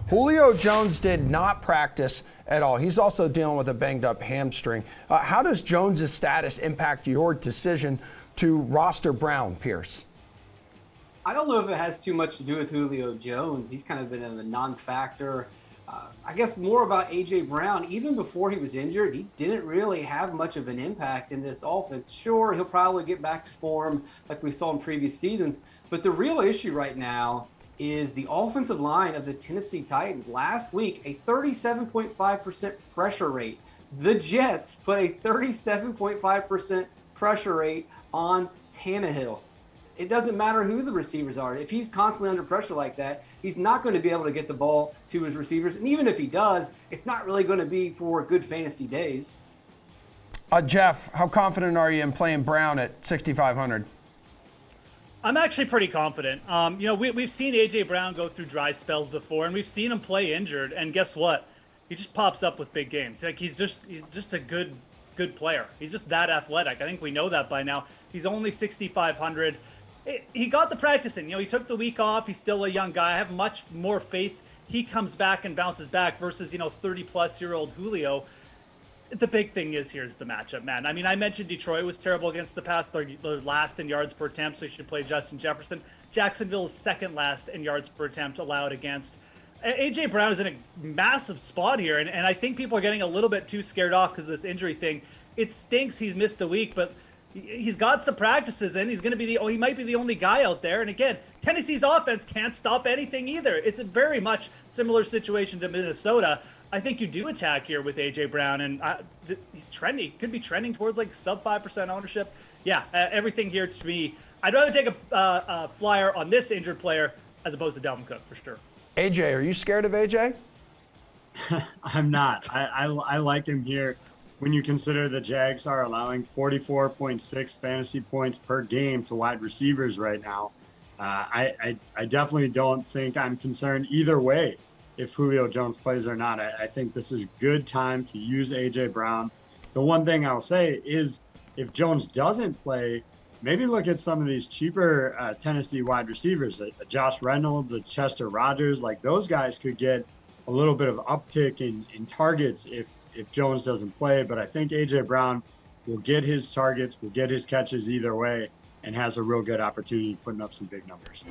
Julio Jones did not practice at all. He's also dealing with a banged-up hamstring. How does Jones' status impact your decision to roster Brown, Pearce? I don't know if it has too much to do with Julio Jones. He's kind of been a non-factor. I guess more about A.J. Brown. Even before he was injured, he didn't really have much of an impact in this offense. Sure, he'll probably get back to form like we saw in previous seasons, but the real issue right now is the offensive line of the Tennessee Titans. Last week, a 37.5% pressure rate. The Jets put a 37.5% pressure rate on Tannehill. It doesn't matter who the receivers are. If he's constantly under pressure like that, he's not going to be able to get the ball to his receivers. And even if he does, it's not really going to be for good fantasy days. Geoff, how confident are you in playing Brown at 6,500? I'm actually pretty confident. We've seen A.J. Brown go through dry spells before, and we've seen him play injured. And guess what? He just pops up with big games. Like he's just a good player. He's just that athletic. I think we know that by now. He's only 6,500. He got the practicing. He took the week off. He's still a young guy. I have much more faith he comes back and bounces back versus 30-plus-year-old Julio. The big thing is the matchup, man. I mean, I mentioned Detroit was terrible against the pass. They're last in yards per attempt, so you should play Justin Jefferson. Jacksonville is second last in yards per attempt allowed against. A.J. Brown is in a massive spot here, and I think people are getting a little bit too scared off because of this injury thing. It stinks he's missed a week, but he's got some practices in. He's going to be he might be the only guy out there. And again, Tennessee's offense can't stop anything either. It's a very much similar situation to Minnesota. I think you do attack here with A.J. Brown, and he's trending. Could be trending towards like sub 5% ownership. Yeah, everything here to me. I'd rather take a flyer on this injured player as opposed to Dalvin Cook for sure. A.J., are you scared of A.J.? I'm not. I like him here. When you consider the Jags are allowing 44.6 fantasy points per game to wide receivers right now, I definitely don't think I'm concerned either way if Julio Jones plays or not. I think this is good time to use A.J. Brown. The one thing I'll say is if Jones doesn't play, maybe look at some of these cheaper Tennessee wide receivers, a Josh Reynolds, a Chester Rogers. Like those guys could get a little bit of uptick in targets if Jones doesn't play, but I think A.J. Brown will get his targets, will get his catches either way, and has a real good opportunity putting up some big numbers.